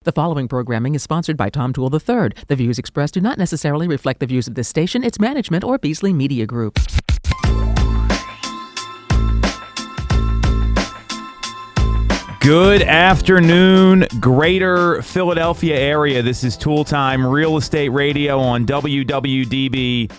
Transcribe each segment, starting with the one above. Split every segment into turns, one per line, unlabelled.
The following programming is sponsored by Tom Toole III. The views expressed do not necessarily reflect the views of this station, its management, or Beasley Media Group.
Good afternoon, greater Philadelphia area. This is Toole Time, Real Estate Radio on WWDB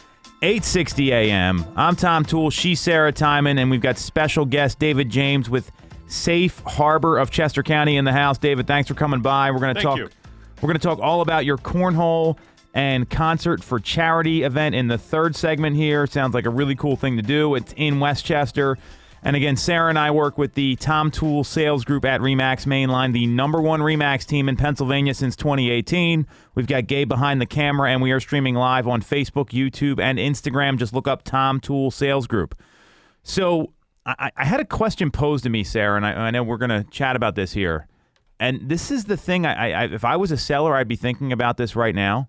860 AM. I'm Tom Toole, she's Sarah Tymon, and we've got special guest David James with Safe Harbor of Chester County in the house. David, thanks for coming by. We're going to talk all about your cornhole and concert for charity event in the third segment here. Sounds like a really cool thing to do. It's in Westchester. And again, Sarah and I work with the Tom Toole Sales Group at RE/MAX Mainline, the number one RE/MAX team in Pennsylvania since 2018. We've got Gabe behind the camera, and we are streaming live on Facebook, YouTube, and Instagram. Just look up Tom Toole Sales Group. So I had a question posed to me, Sarah, and I know we're going to chat about this here. And this is the thing, if I was a seller, I'd be thinking about this right now.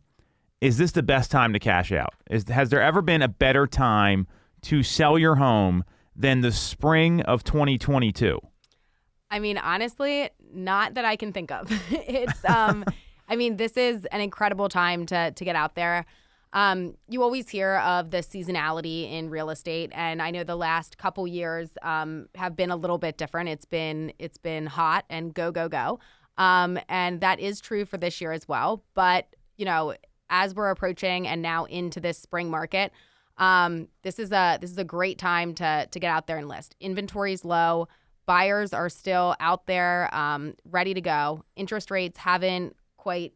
Is this the best time to cash out? Has there ever been a better time to sell your home than the spring of 2022?
I mean, honestly, not that I can think of. It's, I mean, this is an incredible time to get out there. You always hear of the seasonality in real estate, and I know the last couple years have been a little bit different. It's been hot and go, and that is true for this year as well. But you know, as we're approaching and now into this spring market, this is a great time to get out there and list. Inventory's low, buyers are still out there, ready to go. Interest rates haven't quite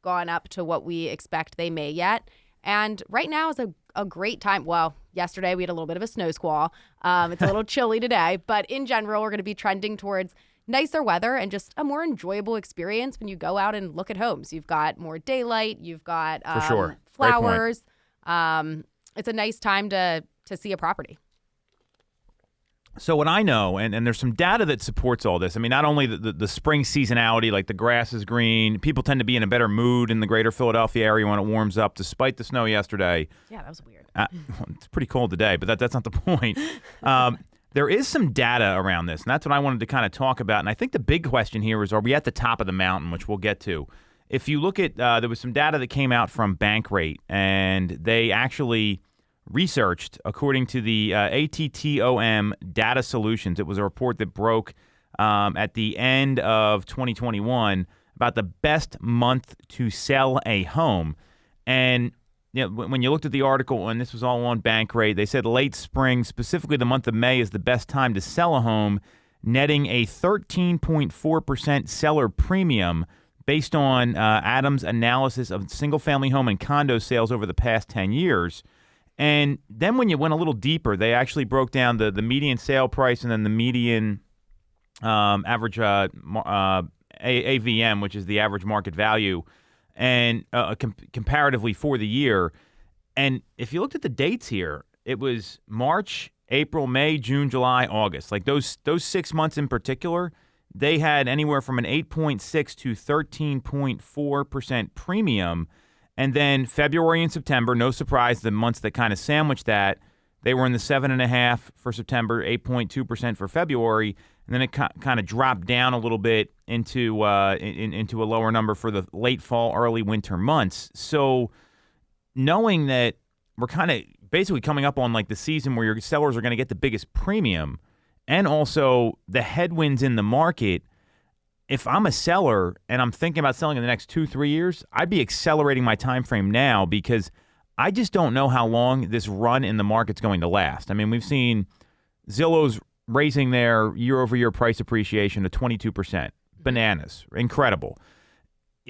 gone up to what we expect they may yet. And right now is a great time. Well, yesterday we had a little bit of a snow squall. It's a little chilly today, but in general, we're going to be trending towards nicer weather and just a more enjoyable experience when you go out and look at homes. You've got more daylight. You've got
For sure.
flowers. It's a nice time to see a property.
So what I know, and there's some data that supports all this. I mean, not only the spring seasonality, like the grass is green, people tend to be in a better mood in the greater Philadelphia area when it warms up, despite the snow yesterday.
Yeah, that was weird.
It's pretty cold today, but that's not the point. There is some data around this, and that's what I wanted to kind of talk about. And I think the big question here is, are we at the top of the mountain, which we'll get to? If you look at, there was some data that came out from Bankrate, and they actually researched, according to the ATTOM Data Solutions. It was a report that broke at the end of 2021 about the best month to sell a home. And when you looked at the article, and this was all on Bankrate, they said late spring, specifically the month of May, is the best time to sell a home, netting a 13.4% seller premium based on Adams' analysis of single-family home and condo sales over the past 10 years. And then when you went a little deeper, they actually broke down the median sale price and then the median average AVM, which is the average market value, and comparatively for the year. And if you looked at the dates here, it was March, April, May, June, July, August. Like those 6 months in particular, they had anywhere from an 8.6 to 13.4% premium. And then February and September, no surprise, the months that kind of sandwiched that, they were in the 7.5% for September, 8.2% for February, and then it kind of dropped down a little bit into a lower number for the late fall, early winter months. So knowing that we're kind of basically coming up on like the season where your sellers are going to get the biggest premium, and also the headwinds in the market, if I'm a seller and I'm thinking about selling in the next 2-3 years, I'd be accelerating my time frame now because I just don't know how long this run in the market's going to last. I mean, we've seen Zillow's raising their year-over-year price appreciation to 22%. Bananas. Incredible.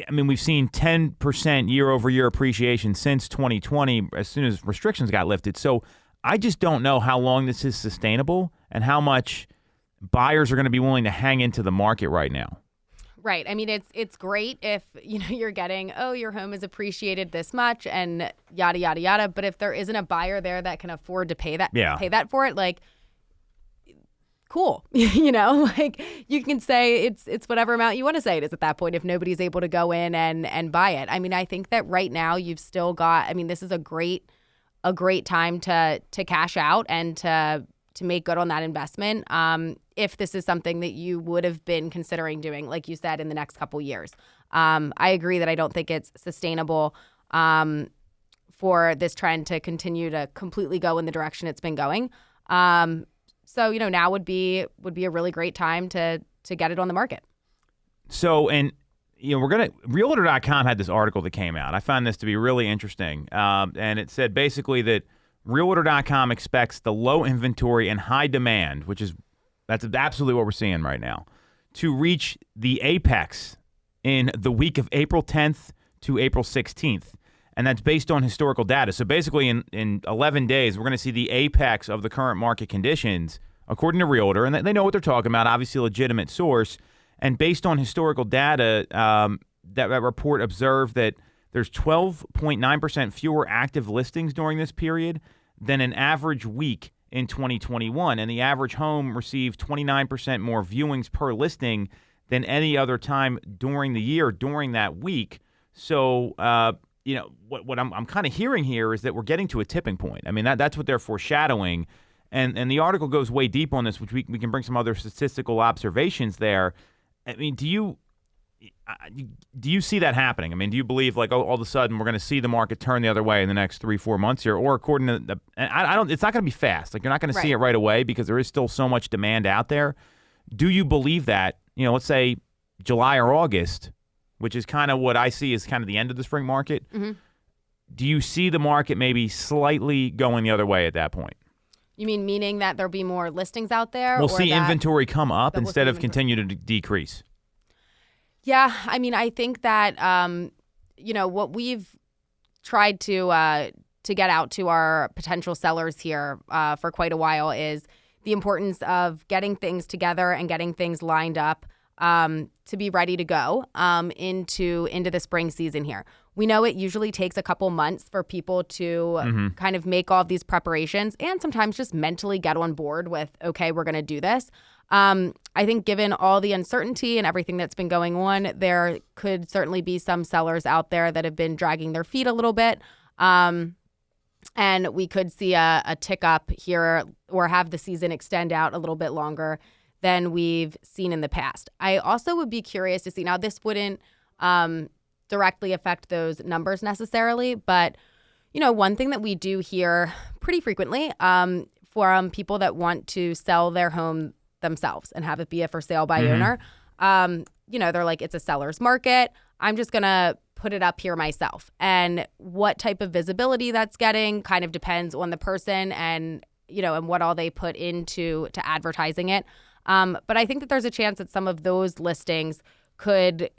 I mean, we've seen 10% year-over-year appreciation since 2020 as soon as restrictions got lifted. So I just don't know how long this is sustainable and how much buyers are going to be willing to hang into the market right now.
Right. I mean, it's great if you're getting, your home is appreciated this much and yada yada yada. But if there isn't a buyer there that can afford to pay that for it, like, cool. Like you can say it's whatever amount you want to say it is at that point if nobody's able to go in and buy it. I mean, I think that right now you've still got. I mean, this is a great time to cash out and to make good on that investment. If this is something that you would have been considering doing, like you said, in the next couple years. I agree that I don't think it's sustainable for this trend to continue to completely go in the direction it's been going. So, now would be a really great time to get it on the market.
So, and Realtor.com had this article that came out. I found this to be really interesting. And it said basically that Realtor.com expects the low inventory and high demand, that's absolutely what we're seeing right now, to reach the apex in the week of April 10th to April 16th. And that's based on historical data. So basically in 11 days, we're going to see the apex of the current market conditions, according to Realtor. And they know what they're talking about, obviously a legitimate source. And based on historical data, that report observed that there's 12.9% fewer active listings during this period than an average week in 2021. And the average home received 29% more viewings per listing than any other time during the year during that week. So, what I'm kind of hearing here is that we're getting to a tipping point. I mean, that's what they're foreshadowing. And the article goes way deep on this, which we can bring some other statistical observations there. I mean, do you see that happening? I mean, do you believe all of a sudden we're going to see the market turn the other way in the next 3-4 months here? Or according to it's not going to be fast. You're not going to see it right away because there is still so much demand out there. Do you believe that, let's say July or August, which is kind of what I see as kind of the end of the spring market, do you see the market maybe slightly going the other way at that point?
You meaning that there'll be more listings out there?
We'll see inventory come up instead of continue to decrease.
Yeah, I mean, I think that what we've tried to get out to our potential sellers here for quite a while is the importance of getting things together and getting things lined up to be ready to go into the spring season here. We know it usually takes a couple months for people to kind of make all of these preparations and sometimes just mentally get on board with, okay, we're going to do this. I think given all the uncertainty and everything that's been going on, there could certainly be some sellers out there that have been dragging their feet a little bit. And we could see a tick up here or have the season extend out a little bit longer than we've seen in the past. I also would be curious to see, now this wouldn't directly affect those numbers necessarily, but one thing that we do hear pretty frequently from people that want to sell their home themselves and have it be a for sale by owner, they're like, it's a seller's market. I'm just going to put it up here myself. And what type of visibility that's getting kind of depends on the person and what all they put into advertising it. But I think that there's a chance that some of those listings could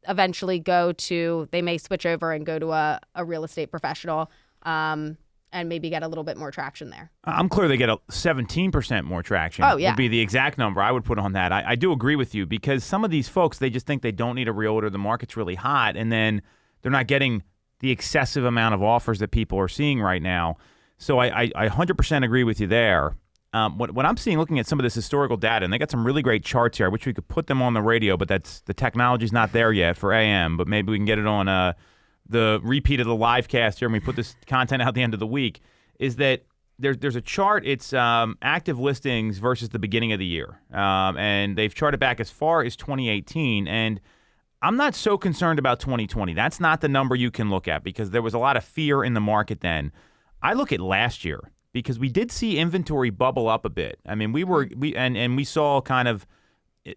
eventually they may switch over and go to a real estate professional and maybe get a little bit more traction there.
I'm clear they get 17% more traction.
Oh, yeah.
Would be the exact number I would put on that. I do agree with you because some of these folks, they just think they don't need a realtor. The market's really hot, and then they're not getting the excessive amount of offers that people are seeing right now. So I 100% agree with you there. What I'm seeing, looking at some of this historical data, and they got some really great charts here. I wish we could put them on the radio, but the technology's not there yet for AM. But maybe we can get it on the repeat of the live cast here, and we put this content out at the end of the week. Is that there's a chart? It's active listings versus the beginning of the year, and they've charted back as far as 2018. And I'm not so concerned about 2020. That's not the number you can look at because there was a lot of fear in the market then. I look at last year. Because we did see inventory bubble up a bit. I mean, we saw kind of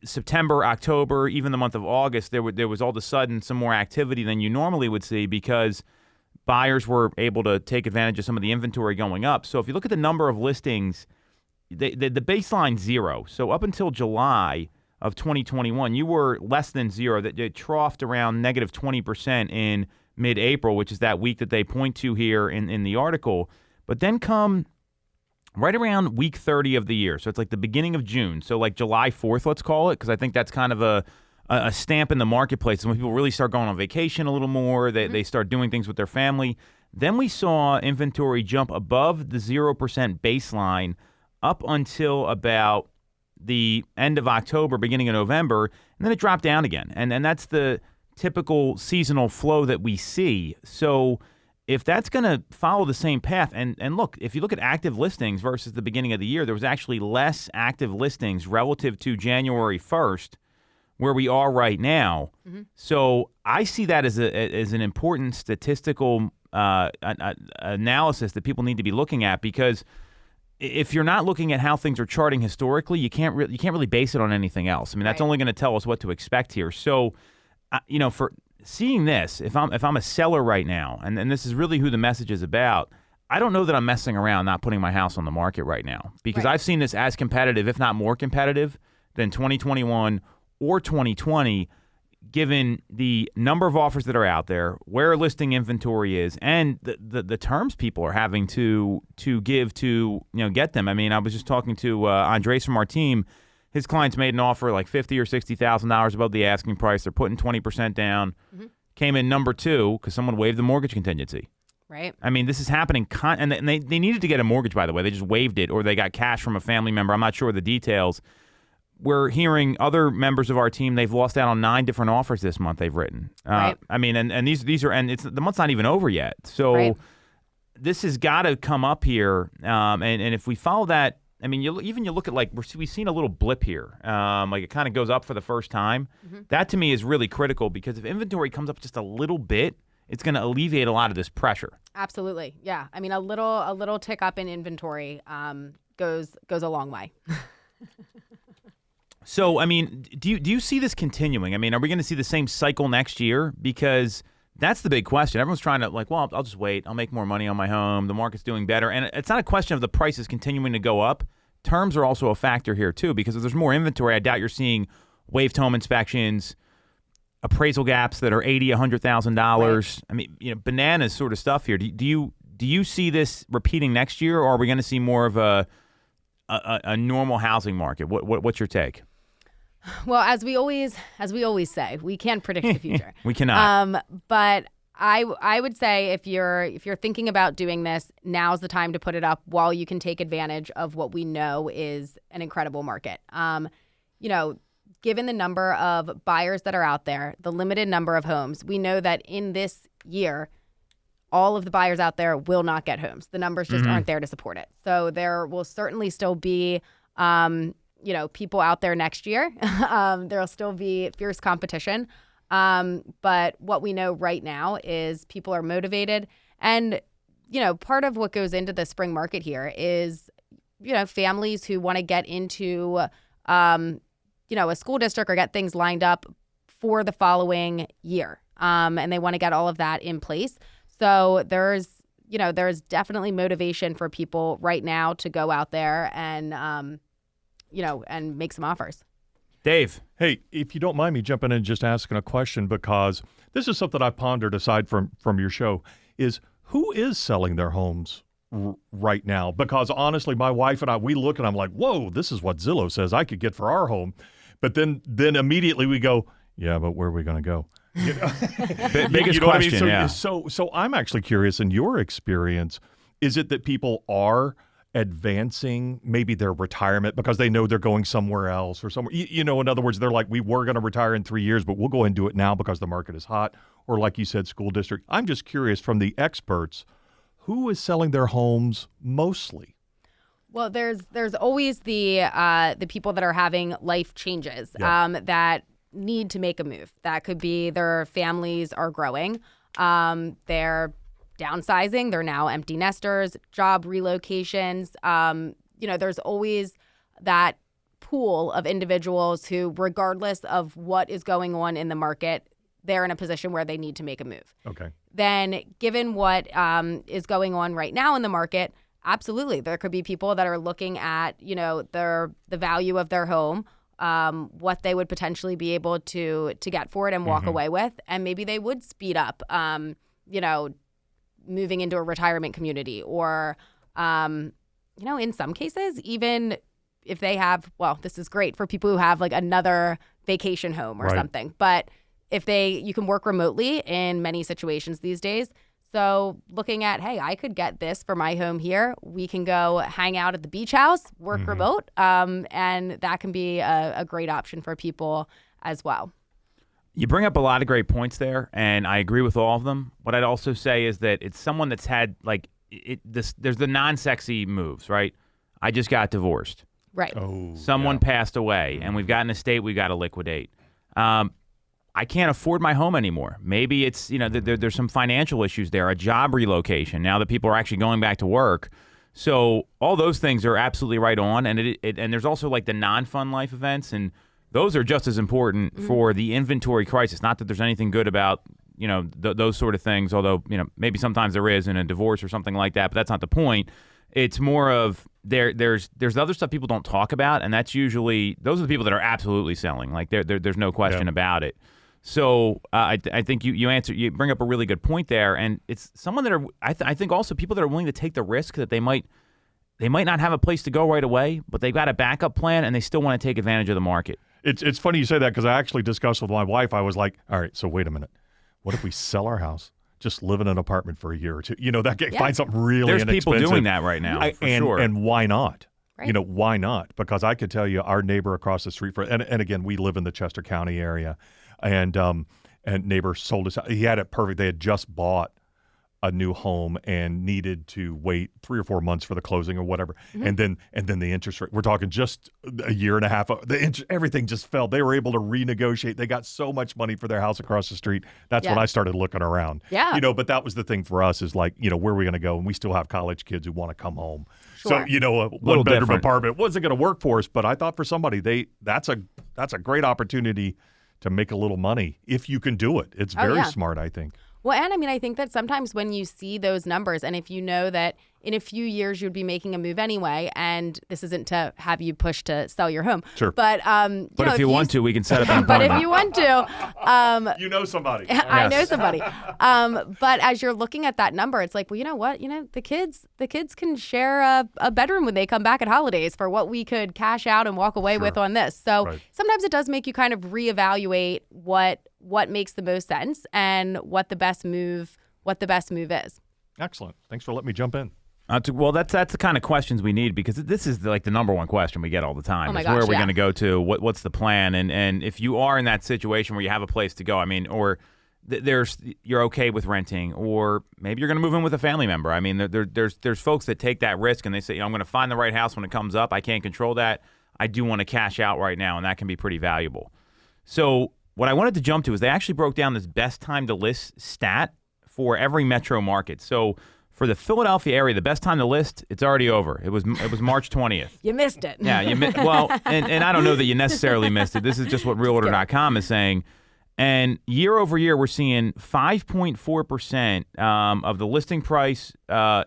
September, October, even the month of August, there was all of a sudden some more activity than you normally would see because buyers were able to take advantage of some of the inventory going up. So if you look at the number of listings, the baseline 0. So up until July of 2021, you were less than 0. That it troughed around negative 20% in mid-April, which is that week that they point to here in the article. But then come right around week 30 of the year. So it's like the beginning of June. So like July 4th, let's call it, because I think that's kind of a stamp in the marketplace. And when people really start going on vacation a little more, they start doing things with their family. Then we saw inventory jump above the 0% baseline up until about the end of October, beginning of November, and then it dropped down again. And that's the typical seasonal flow that we see. So if that's going to follow the same path, and look, if you look at active listings versus the beginning of the year, there was actually less active listings relative to January 1st where we are right now. So I see that as an important statistical analysis that people need to be looking at, because if you're not looking at how things are charting historically, you can't really base it on anything else. I mean, that's only going to tell us what to expect here. So, for seeing this, if I'm a seller right now, and this is really who the message is about, I don't know that I'm messing around not putting my house on the market right now, because I've seen this as competitive, if not more competitive, than 2021 or 2020, given the number of offers that are out there, where listing inventory is, and the terms people are having to give to get them. I mean, I was just talking to Andres from our team. His clients made an offer like $50,000 or $60,000 above the asking price. They're putting 20% down. Came in number 2 because someone waived the mortgage contingency.
Right.
I mean, this is happening, and they needed to get a mortgage, by the way. They just waived it, or they got cash from a family member. I'm not sure the details. We're hearing other members of our team, they've lost out on 9 different offers this month they've written.
Right.
I mean, and these are, and the month's not even over yet. So this has got to come up here. And if we follow that, I mean, you look at, like, we've seen a little blip here. Like, it kind of goes up for the first time. That to me is really critical, because if inventory comes up just a little bit, it's going to alleviate a lot of this pressure.
Absolutely. Yeah. I mean, a little tick up in inventory goes a long way.
So, I mean, do you see this continuing? I mean, are we going to see the same cycle next year? Because that's the big question. Everyone's trying to, like, well, I'll just wait. I'll make more money on my home. The market's doing better. And it's not a question of the prices continuing to go up. Terms are also a factor here, too, because if there's more inventory, I doubt you're seeing waived home inspections, appraisal gaps that are $80,000, $100,000. Right. I mean, bananas sort of stuff here. Do you see this repeating next year, or are we going to see more of a normal housing market? What's your take?
Well, as we always say, we can't predict the future.
We cannot.
But I would say if you're thinking about doing this, now's the time to put it up while you can take advantage of what we know is an incredible market. Given the number of buyers that are out there, the limited number of homes, we know that in this year, all of the buyers out there will not get homes. The numbers just aren't there to support it. So there will certainly still be people out there next year. There'll still be fierce competition. But what we know right now is people are motivated. And, part of what goes into the spring market here is, families who want to get into, a school district or get things lined up for the following year. And they want to get all of that in place. So there's definitely motivation for people right now to go out there and, and make some offers.
Dave.
Hey, if you don't mind me jumping in and just asking a question, because this is something I pondered aside from your show, is who is selling their homes right now? Because honestly, my wife and I, we look and I'm like, whoa, this is what Zillow says I could get for our home. But then immediately we go, yeah, but where are we going to go?
Biggest question, yeah.
So I'm actually curious, in your experience, is it that people are advancing maybe their retirement because they know they're going somewhere else or somewhere? In other words, they're like, we were going to retire in 3 years, but we'll go ahead and do it now because the market is hot. Or like you said, school district. I'm just curious from the experts, who is selling their homes mostly?
Well, there's always the people that are having life changes that need to make a move. That could be their families are growing, they're downsizing, they're now empty nesters, job relocations. There's always that pool of individuals who, regardless of what is going on in the market, they're in a position where they need to make a move. Okay. Then given what is going on right now in the market, absolutely, there could be people that are looking at, the value of their home, what they would potentially be able to get for it and walk away with. And maybe they would speed up, moving into a retirement community or, in some cases, even if they have, well, this is great for people who have like another vacation home or something. But if you can work remotely in many situations these days. So looking at, hey, I could get this for my home here. We can go hang out at the beach house, work remote, and that can be a great option for people as well.
You bring up a lot of great points there, and I agree with all of them. What I'd also say is that it's someone that's had there's the non-sexy moves, right? I just got divorced.
Right.
Someone passed away, and we've got an estate we got to liquidate. I can't afford my home anymore. Maybe it's, there's some financial issues there, a job relocation now that people are actually going back to work. So all those things are absolutely right on. And and there's also like the non-fun life events, and those are just as important for the inventory crisis. Not that there's anything good about, those sort of things, although, maybe sometimes there is in a divorce or something like that, but that's not the point. It's more of there's the other stuff people don't talk about, and that's usually those are the people that are absolutely selling. Like there's no question about it. So I think you bring up a really good point there, and it's someone that are I think also people that are willing to take the risk that they might not have a place to go right away, but they've got a backup plan and they still want to take advantage of the market.
It's funny you say that because I actually discussed with my wife. I was like, all right, so wait a minute, what if we sell our house, just live in an apartment for a year or two? Find something really
There's
inexpensive.
people doing that right now, sure.
And why not?
Right.
Why not? Because I could tell you, our neighbor across the street and again, we live in the Chester County area. And neighbor sold us. He had it perfect. They had just bought a new home and needed to wait 3 or 4 months for the closing or whatever. And then the interest rate. We're talking just a year and a half. Everything just fell. They were able to renegotiate. They got so much money for their house across the street. That's when I started looking around.
Yeah.
But that was the thing for us is like, where are we going to go? And we still have college kids who want to come home.
Sure.
So, a one-bedroom apartment wasn't going to work for us. But I thought for somebody, that's a great opportunity to make a little money if you can do it. It's very smart, I think.
Well, and I think that sometimes when you see those numbers, and if you know that in a few years you'd be making a move anyway, and this isn't to have you push to sell your home.
Sure.
But
if you want to, we can set up an appointment.
But if you want to.
You know somebody.
I know somebody. But as you're looking at that number, it's like, well, you know what? The kids can share a bedroom when they come back at holidays for what we could cash out and walk away with on this. So sometimes it does make you kind of reevaluate what makes the most sense and what the best move is.
Excellent. Thanks for letting me jump in.
Well, that's the kind of questions we need, because this is like the number one question we get all the time.
Oh my
is
gosh,
where are we going to go to? What's the plan? And if you are in that situation where you have a place to go, or you're okay with renting, or maybe you're going to move in with a family member. There's folks that take that risk and they say, I'm going to find the right house when it comes up. I can't control that. I do want to cash out right now, and that can be pretty valuable. So what I wanted to jump to is they actually broke down this best time to list stat for every metro market. So for the Philadelphia area, the best time to list, it's already over. It was March 20th.
You missed it.
Yeah, and I don't know that you necessarily missed it. This is just what realtor.com is saying. And year over year, we're seeing 5.4% of the listing price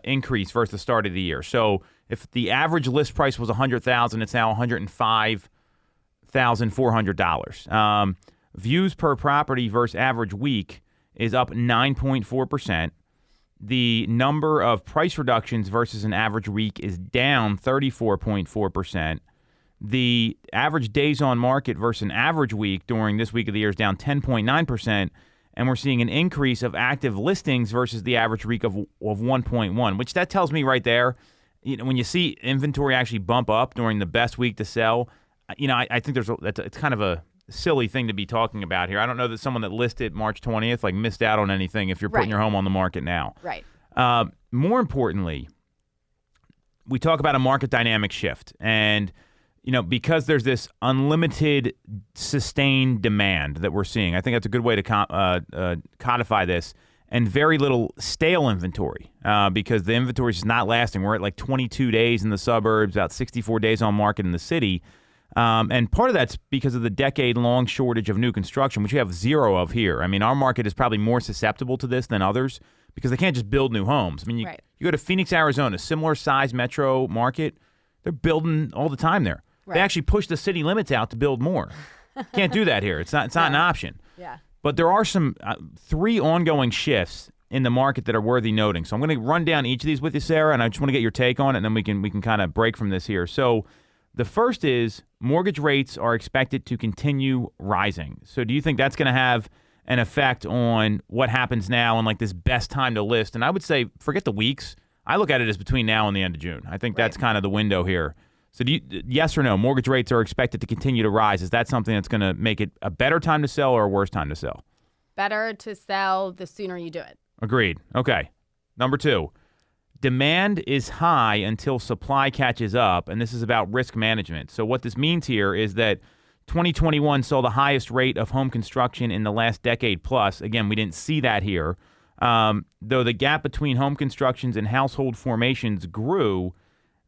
increase versus the start of the year. So if the average list price was $100,000, it's now $105,400. Views per property versus average week is up 9.4%. The number of price reductions versus an average week is down 34.4%. The average days on market versus an average week during this week of the year is down 10.9%. And we're seeing an increase of active listings versus the average week of 1.1, which that tells me right there, when you see inventory actually bump up during the best week to sell, I think it's kind of a silly thing to be talking about here. I don't know that someone that listed March 20th missed out on anything if you're putting your home on the market now.
Right.
More importantly, we talk about a market dynamic shift, and because there's this unlimited sustained demand that we're seeing. I think that's a good way to codify this, and very little stale inventory because the inventory is not lasting. We're at like 22 days in the suburbs, about 64 days on market in the city. And part of that's because of the decade-long shortage of new construction, which we have zero of here. Our market is probably more susceptible to this than others because they can't just build new homes. You go to Phoenix, Arizona, similar size metro market, they're building all the time there. Right. They actually push the city limits out to build more. Can't do that here. It's not an option.
Yeah.
But there are some 3 ongoing shifts in the market that are worthy noting. So I'm going to run down each of these with you, Sarah, and I just want to get your take on it, and then we can kind of break from this here. So the first is mortgage rates are expected to continue rising. So do you think that's going to have an effect on what happens now and like this best time to list? And I would say forget the weeks. I look at it as between now and the end of June. I think that's kind of the window here. So yes or no, mortgage rates are expected to continue to rise. Is that something that's going to make it a better time to sell or a worse time to sell?
Better to sell the sooner you do it.
Agreed. Okay. Number 2. Demand is high until supply catches up, and this is about risk management. So what this means here is that 2021 saw the highest rate of home construction in the last decade plus. Again, we didn't see that here. Though the gap between home constructions and household formations grew,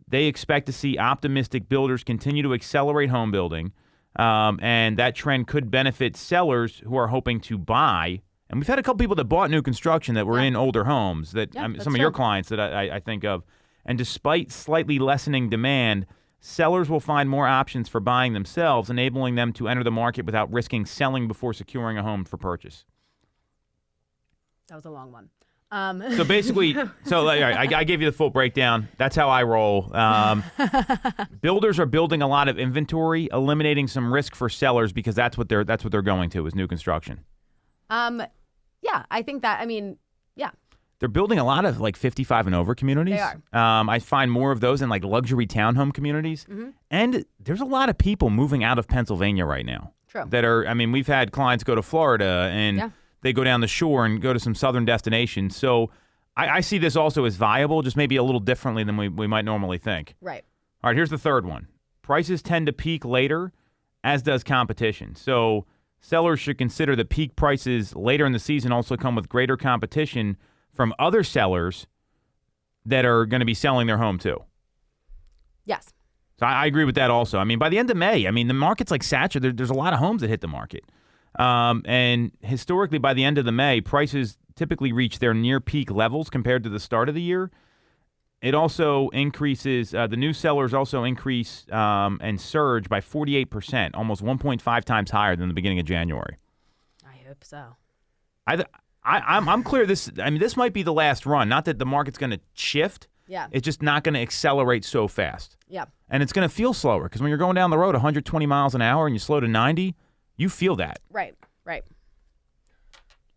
they expect to see optimistic builders continue to accelerate home building, and that trend could benefit sellers who are hoping to buy. And we've had a couple people that bought new construction that were in older homes, that some of your clients that I think of. And despite slightly lessening demand, sellers will find more options for buying themselves, enabling them to enter the market without risking selling before securing a home for purchase.
That was a long one.
So basically, I gave you the full breakdown. That's how I roll. Builders are building a lot of inventory, eliminating some risk for sellers because that's what they're going to is new construction.
Yeah, I think that. I mean, yeah.
They're building a lot of like 55 and over communities.
They are.
I find more of those in like luxury townhome communities. Mm-hmm. And there's a lot of people moving out of Pennsylvania right now.
True.
That are, I mean, we've had clients go to Florida and they go down the shore and go to some southern destinations. So I see this also as viable, just maybe a little differently than we might normally think.
Right.
All right, here's the third one. Prices tend to peak later, as does competition. So sellers should consider that peak prices later in the season also come with greater competition from other sellers that are going to be selling their home too.
Yes.
So I agree with that also. I mean, by the end of May, I mean, the market's like saturated. There's a lot of homes that hit the market. And historically, by the end of the May, prices typically reach their near peak levels compared to the start of the year. It also increases, the new sellers also increase and surge by 48%, almost 1.5 times higher than the beginning of January.
I hope so.
I'm clear this might be the last run. Not that the market's going to shift.
Yeah.
It's just not going to accelerate so fast.
Yeah.
And it's going to feel slower because when you're going down the road 120 miles an hour and you slow to 90, you feel that.
Right.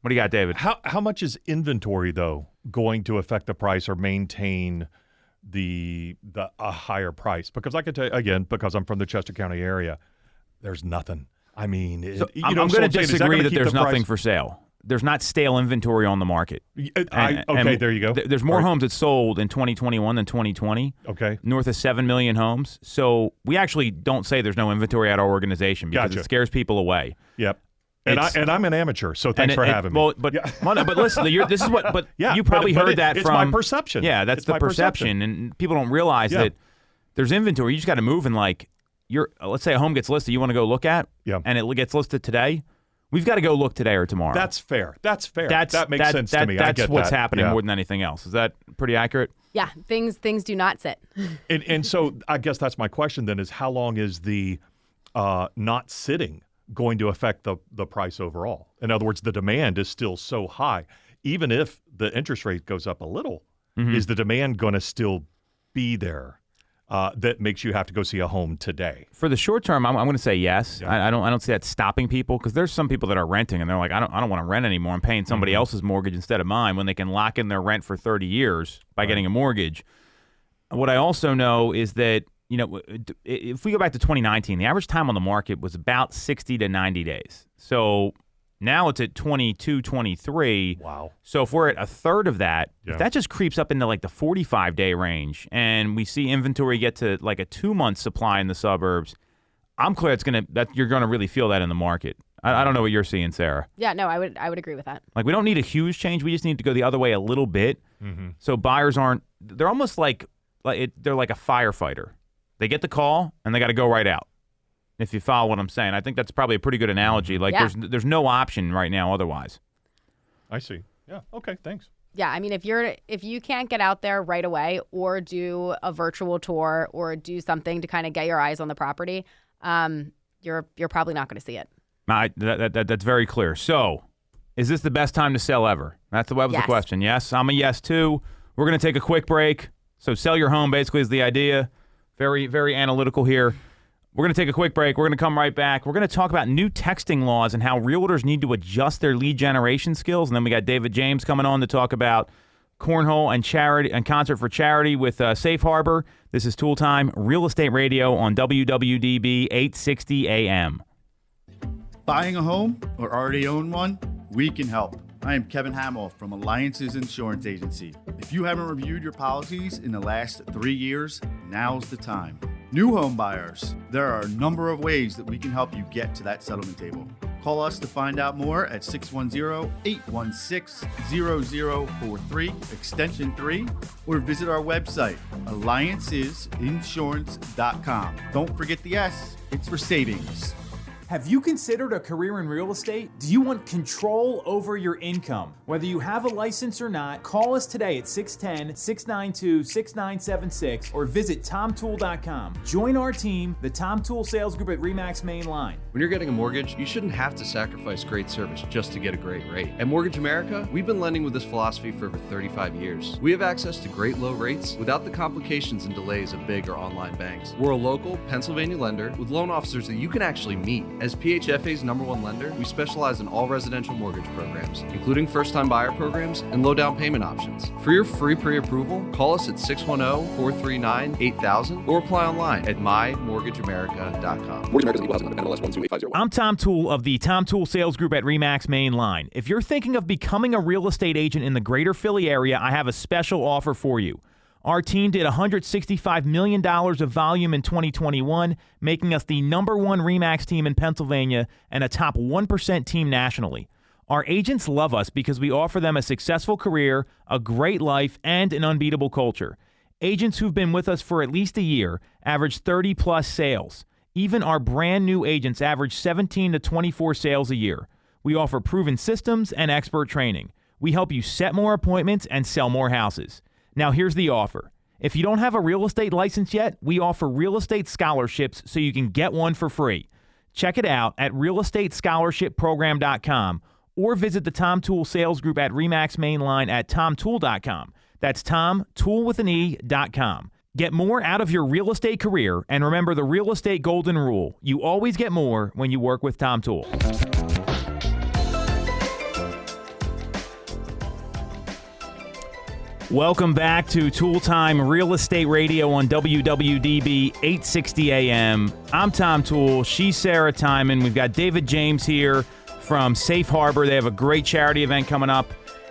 What do you got, David?
How much is inventory, though, going to affect the price or maintain a higher price? Because I can tell you, again, because I'm from the Chester County area, there's nothing. I mean,
I'm going to disagree that there's nothing for sale. There's not stale inventory on the market.
There you go.
There's more homes that sold in 2021 than 2020.
Okay.
North of 7 million homes. So we actually don't say there's no inventory at our organization because it scares people away.
Yep. And I'm an amateur, so thanks for having me.
But listen, this is what. But you probably heard that
it's
from.
It's my perception.
Yeah, that's the perception, and people don't realize that there's inventory. You just got to move and let's say a home gets listed, you want to go look at, and it gets listed today. We've got to go look today or tomorrow.
That's fair. That makes sense to me.
That's what's happening more than anything else. Is that pretty accurate?
Yeah, things do not sit.
and so I guess that's my question then: is how long is the not sitting going to affect the price overall? In other words, the demand is still so high. Even if the interest rate goes up a little, is the demand going to still be there that makes you have to go see a home today?
For the short term, I'm going to say yes. Yeah. I don't see that stopping people because there's some people that are renting and they're like, I don't want to rent anymore. I'm paying somebody else's mortgage instead of mine when they can lock in their rent for 30 years by getting a mortgage. What I also know is that if we go back to 2019, the average time on the market was about 60 to 90 days. So now it's at 22, 23.
Wow.
So if we're at a third of that, if that just creeps up into like the 45-day range and we see inventory get to like a 2-month supply in the suburbs, I'm clear that you're going to really feel that in the market. I don't know what you're seeing, Sarah.
Yeah, no, I would agree with that.
Like we don't need a huge change. We just need to go the other way a little bit. Mm-hmm. So buyers they're almost they're like a firefighter. They get the call and they got to go right out. If you follow what I'm saying, I think that's probably a pretty good analogy. Like there's no option right now otherwise.
I see. Yeah. Okay. Thanks.
Yeah. I mean, if you can't get out there right away or do a virtual tour or do something to kind of get your eyes on the property, you're probably not going to see it.
That's very clear. So, is this the best time to sell ever? That was the question. Yes, I'm a yes too. We're going to take a quick break. So, sell your home basically is the idea. Very, very analytical here. We're going to take a quick break. We're going to come right back. We're going to talk about new texting laws and how realtors need to adjust their lead generation skills. And then we got David James coming on to talk about cornhole and charity and concert for charity with Safe Harbor. This is Toole Time, Real Estate Radio on WWDB 860 AM.
Buying a home or already own one? We can help. I am Kevin Hamill from Alliances Insurance Agency. If you haven't reviewed your policies in the last 3 years, now's the time. New home buyers, there are a number of ways that we can help you get to that settlement table. Call us to find out more at 610-816-0043, extension 3, or visit our website, alliancesinsurance.com. Don't forget the S, it's for savings.
Have you considered a career in real estate? Do you want control over your income? Whether you have a license or not, call us today at 610-692-6976 or visit tomtoole.com. Join our team, the Tom Toole Sales Group at RE/MAX Main Line.
When you're getting a mortgage, you shouldn't have to sacrifice great service just to get a great rate. At Mortgage America, we've been lending with this philosophy for over 35 years. We have access to great low rates without the complications and delays of big or online banks. We're a local Pennsylvania lender with loan officers that you can actually meet. As PHFA's #1 lender, we specialize in all residential mortgage programs, including first-time buyer programs and low down payment options. For your free pre-approval, call us at 610-439-8000 or apply online at mymortgageamerica.com.
Mortgage America's equal housing lender, NMLS 128501.
I'm Tom Toole of the Tom Toole Sales Group at RE/MAX Main Line. If you're thinking of becoming a real estate agent in the greater Philly area, I have a special offer for you. Our team did $165 million of volume in 2021, making us the #1 RE/MAX team in Pennsylvania and a top 1% team nationally. Our agents love us because we offer them a successful career, a great life, and an unbeatable culture. Agents who've been with us for at least a year average 30-plus sales. Even our brand new agents average 17 to 24 sales a year. We offer proven systems and expert training. We help you set more appointments and sell more houses. Now, here's the offer. If you don't have a real estate license yet, we offer real estate scholarships so you can get one for free. Check it out at realestatescholarshipprogram.com or visit the Tom Toole Sales Group at RE/MAX Main Line at tomtoole.com. That's tomtoole.com. Get more out of your real estate career, and remember the real estate golden rule. You always get more when you work with Tom Toole. Welcome back to Toole Time Real Estate Radio on WWDB 860 AM. I'm Tom Toole. She's Sarah Tymon. We've got David James here from Safe Harbor. They have a great charity event coming up.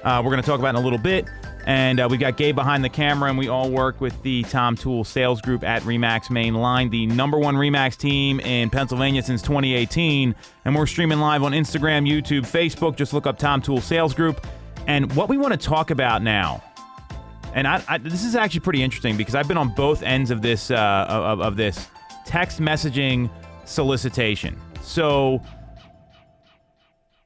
We're going to talk about in a little bit. And we got Gabe behind the camera, and we all work with the Tom Toole Sales Group at RE/MAX Main Line, the #1 RE/MAX team in Pennsylvania since 2018. And we're streaming live on Instagram, YouTube, Facebook. Just look up Tom Toole Sales Group. And what we want to talk about now, and this is actually pretty interesting because I've been on both ends of this of this text messaging solicitation. So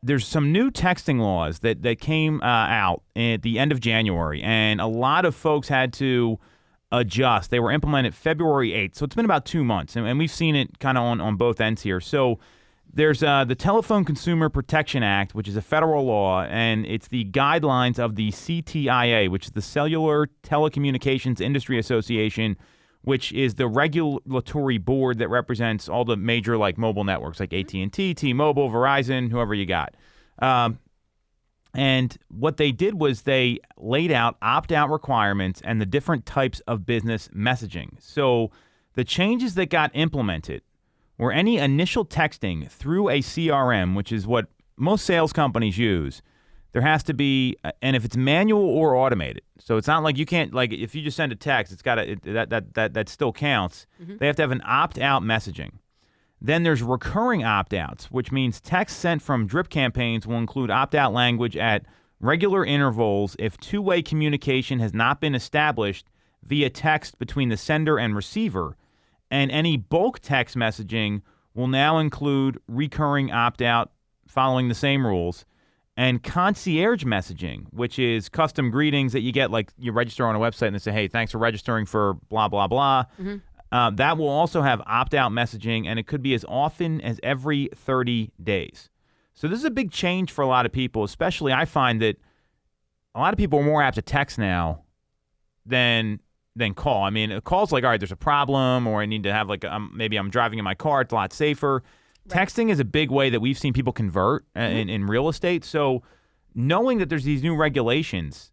there's some new texting laws that came out at the end of January, and a lot of folks had to adjust. They were implemented February 8th, so it's been about 2 months, and we've seen it kind of on both ends here. So there's the Telephone Consumer Protection Act, which is a federal law, and it's the guidelines of the CTIA, which is the Cellular Telecommunications Industry Association, which is the regulatory board that represents all the major mobile networks like AT&T, T-Mobile, Verizon, whoever you got. And what they did was they laid out opt-out requirements and the different types of business messaging. So the changes that got implemented were any initial texting through a CRM, which is what most sales companies use. There has to be, and if it's manual or automated, so it's not like you can't, if you just send a text, it's got that still counts. Mm-hmm. They have to have an opt-out messaging. Then there's recurring opt-outs, which means texts sent from drip campaigns will include opt-out language at regular intervals if two-way communication has not been established via text between the sender and receiver. And any bulk text messaging will now include recurring opt-out following the same rules. And concierge messaging, which is custom greetings that you get, you register on a website and they say, hey, thanks for registering for blah, blah, blah. Mm-hmm. That will also have opt-out messaging, and it could be as often as every 30 days. So this is a big change for a lot of people, especially I find that a lot of people are more apt to text now than call. I mean, a call's all right, there's a problem, or I need to have maybe I'm driving in my car, it's a lot safer. Right. Texting is a big way that we've seen people convert in real estate. So knowing that there's these new regulations,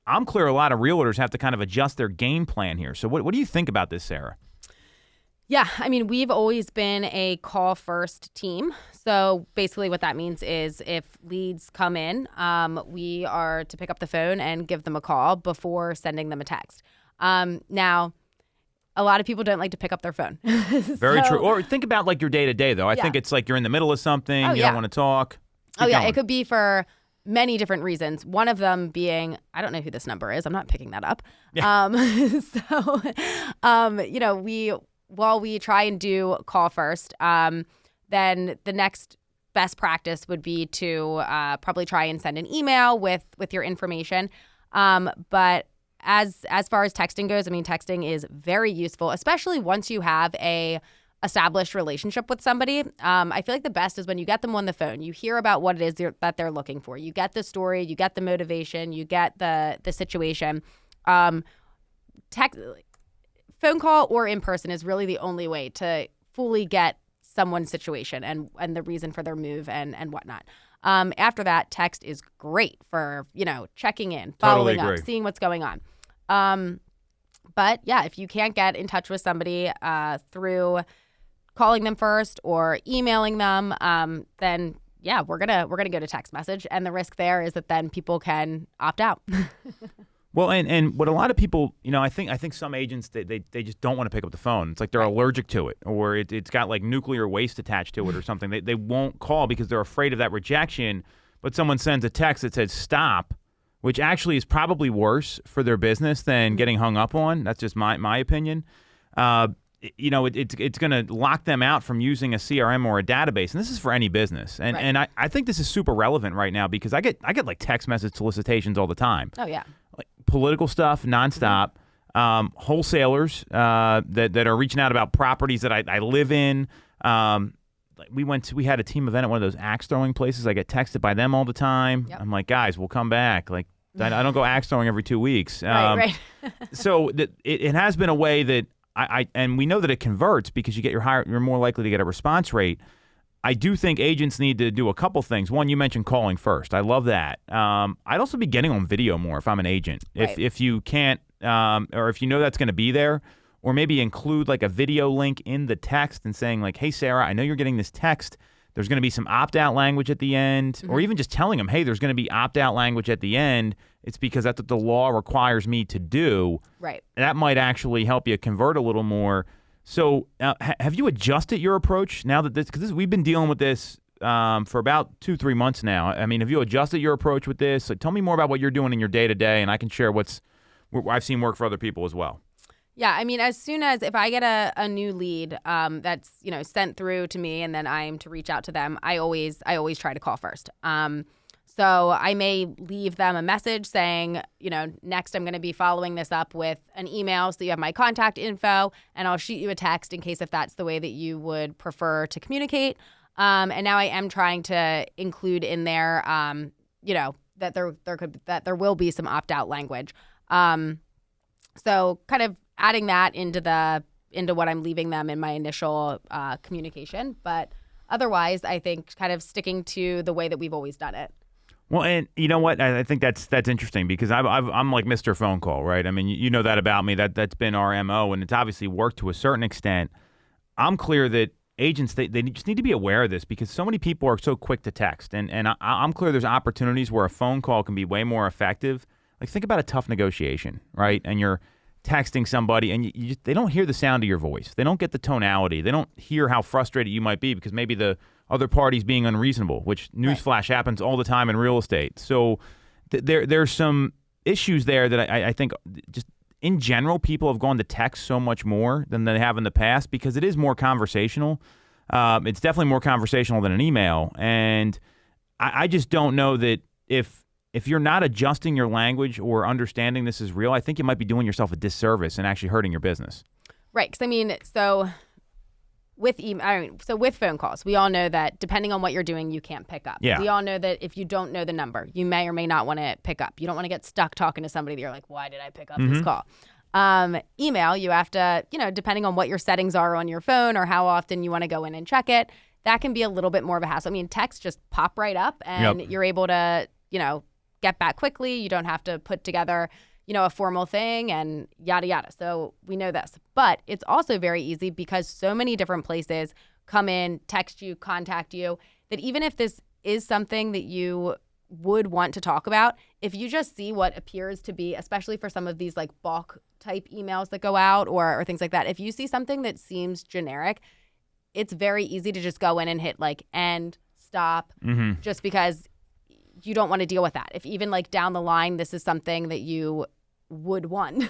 I'm clear a lot of realtors have to kind of adjust their game plan here. So what do you think about this, Sarah?
Yeah, I mean, we've always been a call-first team. So basically what that means is if leads come in, we are to pick up the phone and give them a call before sending them a text. Now, a lot of people don't like to pick up their phone.
Very true. Or think about like your day to day, though. I
Yeah.
think it's like you're in the middle of something, you
yeah.
don't want to talk.
Oh,
Keep
yeah.
going.
It could be for many different reasons. One of them being, I don't know who this number is. I'm not picking that up.
Yeah.
While we try and do call first, then the next best practice would be to probably try and send an email with your information. But as far as texting goes, I mean, texting is very useful, especially once you have a established relationship with somebody. I feel like the best is when you get them on the phone. You hear about what it is that they're looking for. You get the story, you get the motivation, you get the situation. Phone call or in person is really the only way to fully get someone's situation and the reason for their move and whatnot. After that, text is great for, checking in,
Totally
following up,
agree.
seeing what's going on. But yeah, if you can't get in touch with somebody through calling them first or emailing them, then yeah, we're gonna go to text message, and the risk there is that then people can opt out.
Well, and what a lot of people, I think some agents they just don't want to pick up the phone. It's like they're allergic to it, or it's got like nuclear waste attached to it or something. They won't call because they're afraid of that rejection. But someone sends a text that says stop, which actually is probably worse for their business than getting hung up on. That's just my opinion. It's going to lock them out from using a CRM or a database, and this is for any business. And
Right.
and I think this is super relevant right now because I get like text message solicitations all the time.
Oh yeah.
Like political stuff nonstop, wholesalers that are reaching out about properties that I live in. We had a team event at one of those axe throwing places. I get texted by them all the time.
Yep.
I'm like, guys, we'll come back. Like I don't go axe throwing every 2 weeks.
Right.
So it has been a way that and we know that it converts because you're more likely to get a response rate. I do think agents need to do a couple things. One, you mentioned calling first. I love that. I'd also be getting on video more if I'm an agent.
Right.
If you can't, or if you know that's going to be there, or maybe include like a video link in the text and saying like, hey, Sarah, I know you're getting this text. There's going to be some opt-out language at the end, or even just telling them, hey, there's going to be opt-out language at the end. It's because that's what the law requires me to do.
Right.
That might actually help you convert a little more. So have you adjusted your approach now that because we've been dealing with this for about 2-3 months now. I mean, have you adjusted your approach with this? Like, tell me more about what you're doing in your day-to-day, and I can share what I've seen work for other people as well.
Yeah, I mean, as soon as if I get a new lead that's sent through to me, and then I'm to reach out to them, I always try to call first. So I may leave them a message saying, next I'm going to be following this up with an email so you have my contact info, and I'll shoot you a text in case if that's the way that you would prefer to communicate. And now I am trying to include in there, that there will be some opt-out language. So kind of adding that into what I'm leaving them in my initial communication. But otherwise, I think kind of sticking to the way that we've always done it.
Well, and you know what? I think that's interesting because I'm like Mr. Phone Call, right? I mean, you know that about me. That's been our MO, and it's obviously worked to a certain extent. I'm clear that agents, they just need to be aware of this because so many people are so quick to text. And I'm clear there's opportunities where a phone call can be way more effective. Like think about a tough negotiation, right? And you're texting somebody and they don't hear the sound of your voice. They don't get the tonality. They don't hear how frustrated you might be because maybe the other party's being unreasonable, which newsflash happens all the time in real estate. So there's some issues there that I think just in general, people have gone to text so much more than they have in the past because it is more conversational. It's definitely more conversational than an email. And I just don't know that if you're not adjusting your language or understanding this is real, I think you might be doing yourself a disservice and actually hurting your business.
Right. Because, I mean, so with phone calls, we all know that depending on what you're doing, you can't pick up.
Yeah.
We all know that if you don't know the number, you may or may not want to pick up. You don't want to get stuck talking to somebody that you're like, why did I pick up this call? Email, you have to, depending on what your settings are on your phone or how often you want to go in and check it, that can be a little bit more of a hassle. I mean, text just pop right up and you're able to, get back quickly. You don't have to put together, a formal thing and yada, yada. So we know this. But it's also very easy because so many different places come in, text you, contact you, that even if this is something that you would want to talk about, if you just see what appears to be, especially for some of these like bulk type emails that go out or things like that, if you see something that seems generic, it's very easy to just go in and hit like end, stop, just because you don't want to deal with that. If even like down the line, this is something that you would want.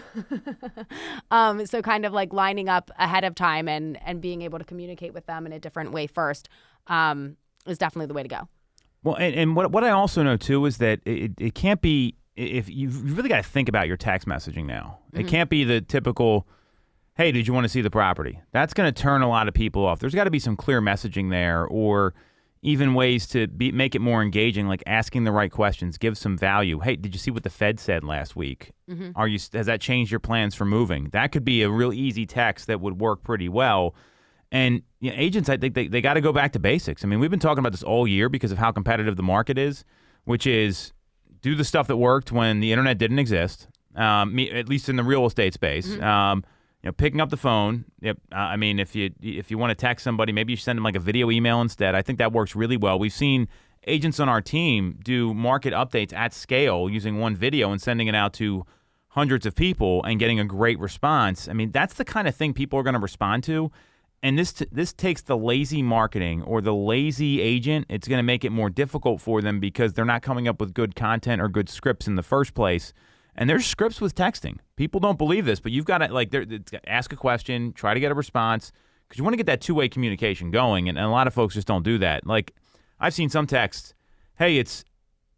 So kind of like lining up ahead of time and being able to communicate with them in a different way first is definitely the way to go.
Well, and what I also know too is that it can't be, if you've really got to think about your text messaging now. It can't be the typical, hey, did you want to see the property? That's going to turn a lot of people off. There's got to be some clear messaging there, or even ways to make it more engaging, like asking the right questions, give some value. Hey, did you see what the Fed said last week? Has that changed your plans for moving? That could be a real easy text that would work pretty well. And agents, I think they got to go back to basics. I mean, we've been talking about this all year because of how competitive the market is, which is do the stuff that worked when the internet didn't exist, at least in the real estate space. Picking up the phone. I mean, if you want to text somebody, maybe you send them like a video email instead. I think that works really well. We've seen agents on our team do market updates at scale using one video and sending it out to hundreds of people and getting a great response. I mean, that's the kind of thing people are going to respond to. And this takes the lazy marketing or the lazy agent. It's going to make it more difficult for them because they're not coming up with good content or good scripts in the first place. And there's scripts with texting. People don't believe this, but you've got to ask a question, try to get a response, because you want to get that two-way communication going. And a lot of folks just don't do that. Like, I've seen some texts, hey, it's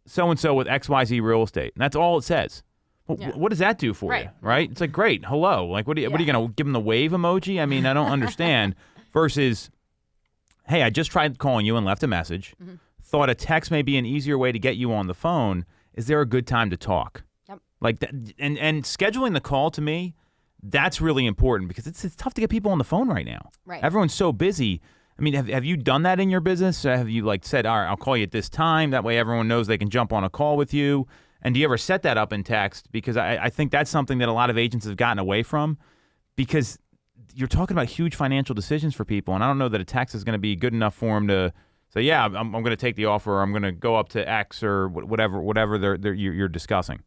so-and-so with XYZ real estate. And that's all it says. Well, what does that do for you, right? It's like, great, hello. Like, what are you going to give them the wave emoji? I mean, I don't understand. Versus, hey, I just tried calling you and left a message. Thought a text may be an easier way to get you on the phone. Is there a good time to talk? Like that, and scheduling the call to me, that's really important because it's tough to get people on the phone right now.
Right.
Everyone's so busy. I mean, have you done that in your business? Have you said, all right, I'll call you at this time. That way everyone knows they can jump on a call with you. And do you ever set that up in text? Because I think that's something that a lot of agents have gotten away from, because you're talking about huge financial decisions for people. And I don't know that a text is going to be good enough for them to say, yeah, I'm going to take the offer, or I'm going to go up to X or whatever you're discussing.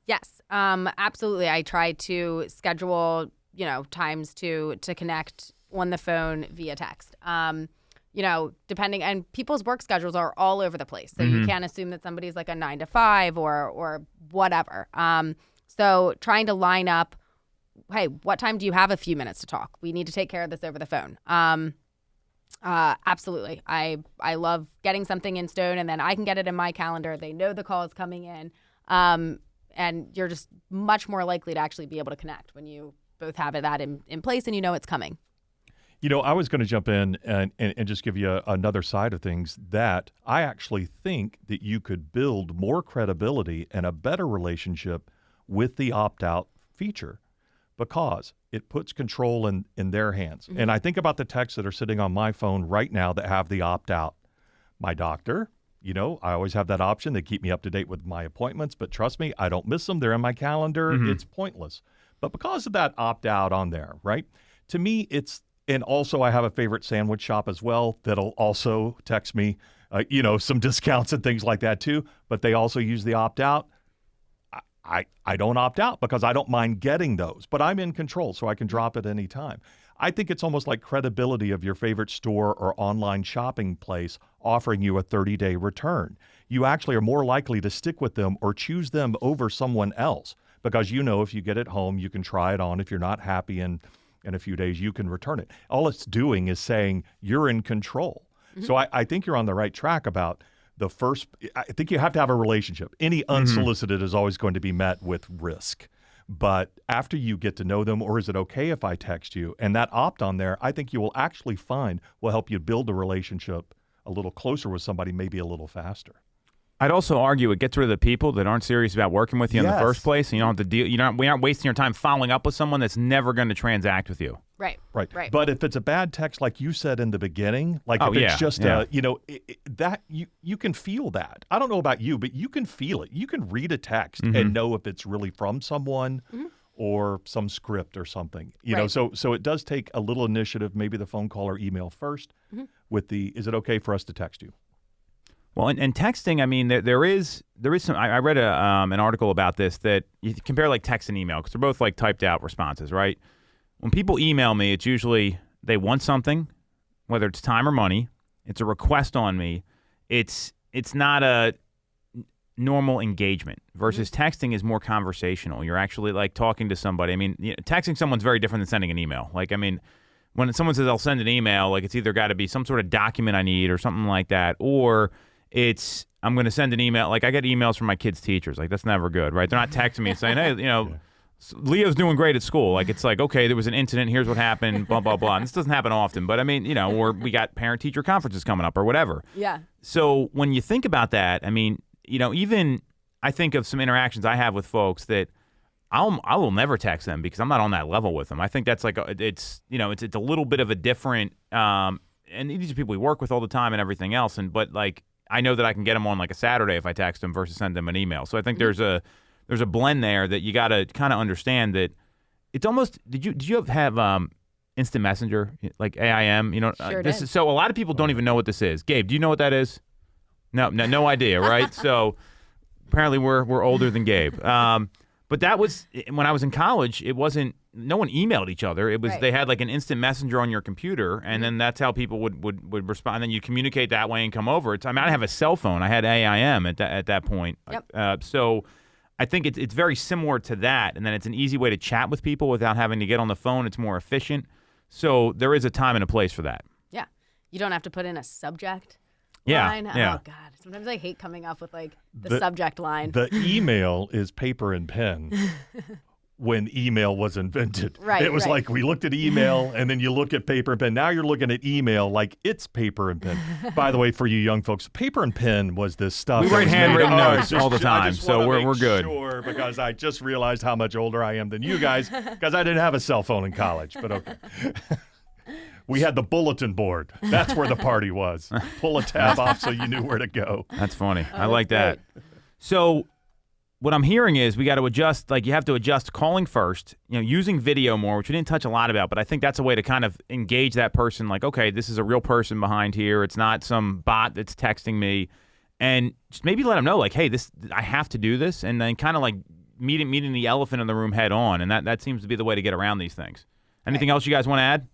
Yes, absolutely. I try to schedule, times to connect on the phone via text. Depending, and people's work schedules are all over the place. So you can't assume that somebody's like a 9 to 5 or whatever. So trying to line up, hey, what time do you have a few minutes to talk? We need to take care of this over the phone. Absolutely. I love getting something in stone, and then I can get it in my calendar. They know the call is coming in. And you're just much more likely to actually be able to connect when you both have that in place and you know it's coming.
I was going to jump in and just give you another side of things, that I actually think that you could build more credibility and a better relationship with the opt-out feature, because it puts control in their hands. And I think about the texts that are sitting on my phone right now that have the opt-out. My doctor, I always have that option. They keep me up to date with my appointments, but trust me, I don't miss them. They're in my calendar. It's pointless. But because of that opt-out on there, right? To me, and also I have a favorite sandwich shop as well that'll also text me, some discounts and things like that too. But they also use the opt-out. I don't opt out because I don't mind getting those, but I'm in control, so I can drop at any time. I think it's almost like credibility of your favorite store or online shopping place offering you a 30-day return. You actually are more likely to stick with them or choose them over someone else, because if you get it home, you can try it on. If you're not happy in a few days, you can return it. All it's doing is saying you're in control. So I think you're on the right track about I think you have to have a relationship. Any unsolicited is always going to be met with risk. But after you get to know them, or is it okay if I text you? And that opt on there, I think you will actually find will help you build a relationship a little closer with somebody, maybe a little faster.
I'd also argue it gets rid of the people that aren't serious about working with you in the first place. And you don't have to deal. We aren't wasting your time following up with someone that's never going to transact with you.
Right.
But if it's a bad text, like you said in the beginning, it's just that you can feel that. I don't know about you, but you can feel it. You can read a text and know if it's really from someone or some script or something. You know, so it does take a little initiative, maybe the phone call or email first with is it okay for us to text you?
Well, and texting, I mean, there is some. I read an article about this that you compare like text and email because they're both like typed out responses, right? When people email me, it's usually they want something, whether it's time or money. It's a request on me. It's not a normal engagement versus texting is more conversational. You're actually like talking to somebody. I mean, texting someone's very different than sending an email. Like, I mean, when someone says I'll send an email, like it's either got to be some sort of document I need or something like that, or it's I'm going to send an email. Like I get emails from my kids' teachers. Like that's never good, right? They're not texting me and saying, hey, Leo's doing great at school. Like it's like, okay, there was an incident. Here's what happened. Blah blah blah. And this doesn't happen often, but I mean, or we got parent-teacher conferences coming up or whatever.
Yeah.
So when you think about that, I mean, even I think of some interactions I have with folks that I will never text them because I'm not on that level with them. I think that's like it's a little bit of a different. And these are people we work with all the time and everything else. But like. I know that I can get them on like a Saturday if I text them versus send them an email. So I think there's a blend there that you got to kind of understand that it's almost. Did you have instant messenger like AIM?
Sure did.
So a lot of people don't even know what this is. Gabe, do you know what that is? No idea, right? So apparently we're older than Gabe. But that was when I was in college. It wasn't. No one emailed each other. It was They had like an instant messenger on your computer, and then that's how people would respond. And then you communicate that way and come over. I didn't have a cell phone. I had AIM at that point.
Yep.
So I think it's very similar to that, and then it's an easy way to chat with people without having to get on the phone. It's more efficient. So there is a time and a place for that.
Yeah. You don't have to put in a subject
line.
Oh, God. Sometimes I hate coming up with like the subject line.
The email is paper and pen. When email was invented.
Right,
it was like we looked at email and then you look at paper and pen. Now you're looking at email like it's paper and pen. By the way, for you young folks, paper and pen was this stuff.
We write handwritten notes all the time,
I just
so we're good.
Sure, because I just realized how much older I am than you guys because I didn't have a cell phone in college, but okay. We had the bulletin board. That's where the party was. Pull a tab off so you knew where to go.
That's funny. I like that. So what I'm hearing is we got to adjust, like you have to adjust calling first, using video more, which we didn't touch a lot about, but I think that's a way to kind of engage that person like, okay, this is a real person behind here. It's not some bot that's texting me. And just maybe let them know like, hey, I have to do this. And then kind of like meeting the elephant in the room head on. And that seems to be the way to get around these things. Anything else you guys want to add?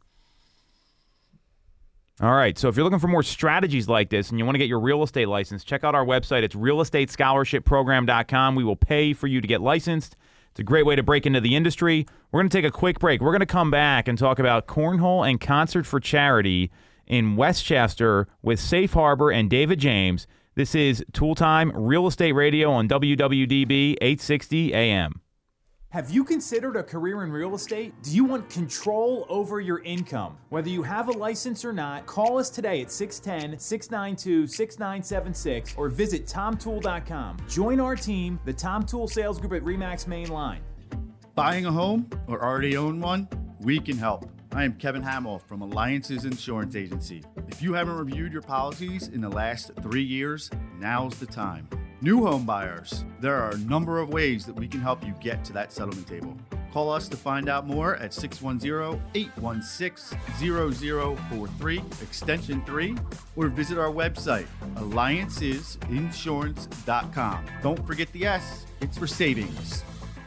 All right, so if you're looking for more strategies like this and you want to get your real estate license, check out our website. It's realestatescholarshipprogram.com. We will pay for you to get licensed. It's a great way to break into the industry. We're going to take a quick break. We're going to come back and talk about cornhole and concert for charity in Westchester with Safe Harbor and David James. This is Toole Time Real Estate Radio on WWDB 860 AM.
Have you considered a career in real estate? Do you want control over your income? Whether you have a license or not, call us today at 610-692-6976 or visit tomtoole.com. Join our team, the Tom Toole Sales Group at RE/MAX Main Line.
Buying a home or already own one? We can help. I am Kevin Hamill from Alliance's Insurance Agency. If you haven't reviewed your policies in the last 3 years, now's the time. New home buyers, there are a number of ways that we can help you get to that settlement table. Call us to find out more at 610-816-0043, extension 3, or visit our website, alliancesinsurance.com. Don't forget the S, it's for savings.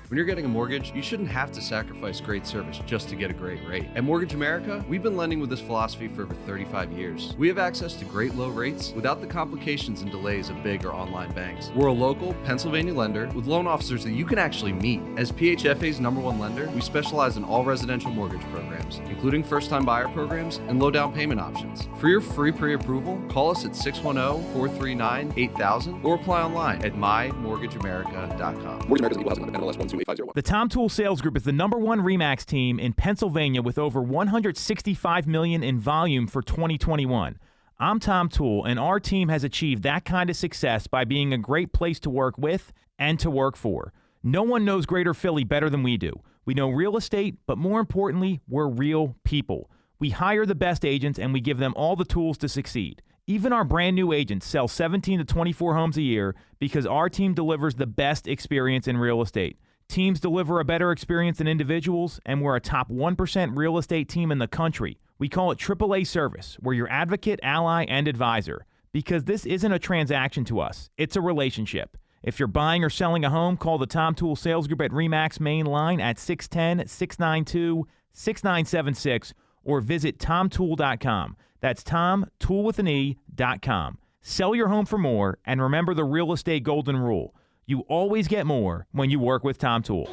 When you're getting a mortgage, you shouldn't have to sacrifice great service just to get a great rate. At Mortgage America, we've been lending with this philosophy for over 35 years. We have access to great low rates without the complications and delays of big or online banks. We're a local Pennsylvania lender with loan officers that you can actually meet. As PHFA's #1 lender, we specialize in all residential mortgage programs, including first-time buyer programs and low down payment options. For your free pre-approval, call us at 610-439-8000 or apply online at mymortgageamerica.com.
Mortgage America's equal housing lender, NMLS 12850.
The Tom Toole Sales Group is the #1 RE/MAX team in Pennsylvania with over $165 million in volume for 2021. I'm Tom Toole, and our team has achieved that kind of success by being a great place to work with and to work for. No one knows Greater Philly better than we do. We know real estate, but more importantly, we're real people. We hire the best agents, and we give them all the tools to succeed. Even our brand new agents sell 17 to 24 homes a year because our team delivers the best experience in real estate. Teams deliver a better experience than individuals, and we're a top 1% real estate team in the country. We call it AAA service. We're your advocate, ally, and advisor. because this isn't a transaction to us. It's a relationship. If you're buying or selling a home, call the Tom Toole Sales Group at RE/MAX main line at 610-692-6976 or visit tomtoole.com. That's tomtoole.com. Sell your home for more, and remember the real estate golden rule. You always get more when you work with Tom Toole.